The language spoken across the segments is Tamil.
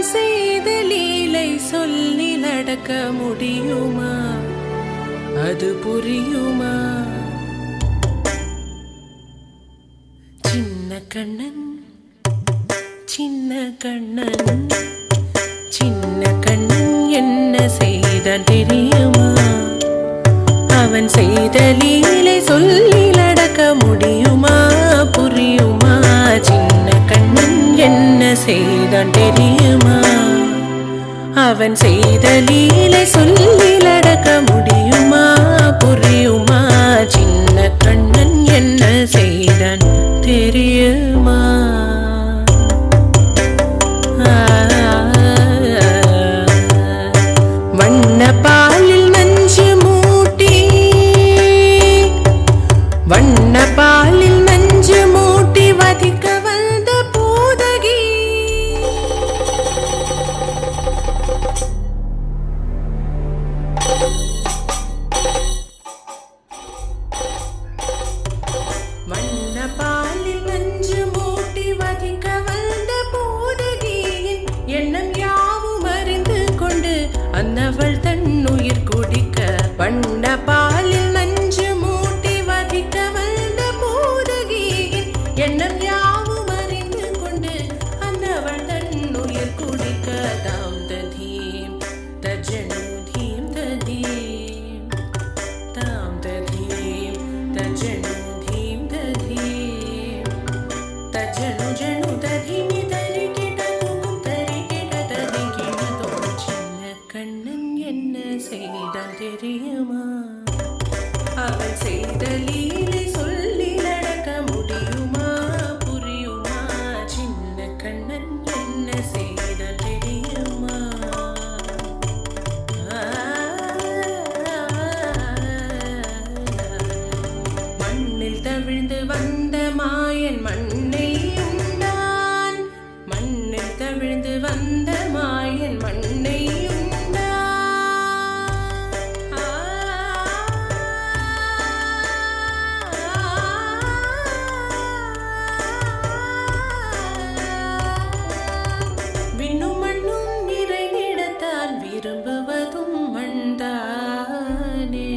செய்த லீலை சொல்லி நடக்க முடியுமா? அது புரியுமா? சின்ன கண்ணன் சின்ன கண்ணன் சின்ன கண்ணன் என்ன செய்தான் தெரியுமா? அவன் செய்த லீலை சொல்லி நடக்க முடியுமா? புரியுமா? சின்ன கண்ணன் என்ன செய்தான் தெரியுமா? அவன் செய்த லீலை சொல்லி நடக்க முடியுமா? புரியுமா? சின்ன கண்ணன் என்ன செய்தான் தெரியுமா? வண்ண பாலில் நஞ்சு மூட்டி வண்ண பாலில் நஞ்சு மூட்டி வதிக்க வந்த பூதகி வண்ண பாலில் நஞ்சு மூட்டி வதிக்க வந்த பூதகியின் எண்ணம் யாவும் அறிந்து கொண்டு அன்னவள் தன் உயிர் குடிக்க வண்ண பாலில் நஞ்சு மூட்டி வதிக்க வந்த பூதகியின் எண்ணம் யாவும் அறிந்து கொண்டு அன்னவள் தன் உயிர் குடிக்க தாம் ததீம் தஜனு தீம் ததீம் தாம் ததீம் தஜனு தீம் ததீம் தஜனு ஜனு ததீமி தரிகிட துகும் தரிகிட தரிகிட தோம். சின்ன கண்ணன் என்ன செய்தான் தெரியுமா? அவன் செய்த லீலை சொல்லி நடக்க முடியுமா? புரியுமா? சின்ன கண்ணன் என்ன செய்தான் தெரியுமா? மண்ணில் தவிழ்ந்து வந்த மாயன் மண்ணை உண்டான். மண்ணில் தவிழ்ந்து வந்த மாயன் மண்ணை உண்டான். விண்ணும் மண்ணும் நிறைந்திடத்தான் விரும்புவதும் மண்தானே.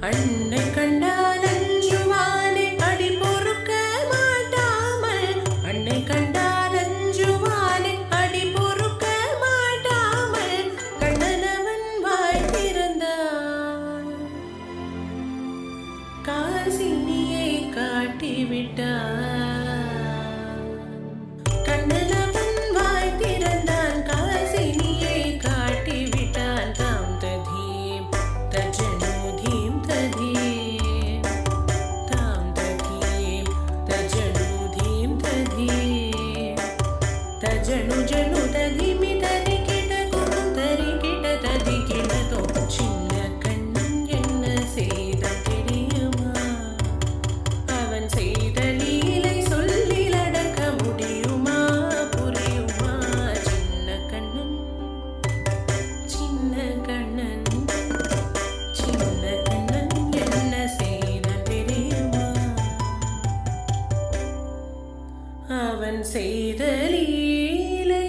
அன்னை கண்டால் அஞ்சுவானே அடி பொறுக்க மாட்டாமல். அன்னை கண்டால் அஞ்சுவானே அடி பொறுக்க மாட்டாமல். கண்ணனவன் வாய் திறந்தான். காசினியை காட்டிவிட்டான். கண்ணனவன் வாய் திறந்தான். காசினியை காட்டிவிட்டான். தாம் ததீம் தஜனு தீம் ததீம் தாம் ததீம் தஜனு தீம் ததீம் தஜனு ஜனு ததீமி தரிகிட குடும் தரிகிட தரிகிட தோம். சின்ன கண்ணன் என்ன செய்தான் தெரியுமா? அவன் செய்த லீலை சொல்லி நடக்க முடியுமா? புரியுமா? சின்ன கண்ணன் சின்ன கண்ணன் சின்ன கண்ணன் என்ன செய்தான் தெரியுமா? அவன் செய்த லீலை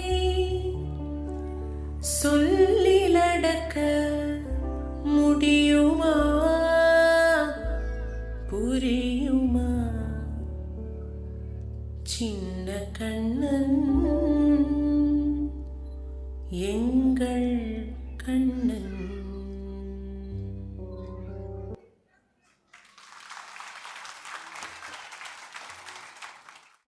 சொல்லி நடக்க முடியுமா? புரியுமா? சின்ன கண்ணன் எங்கள் கண்ணன்.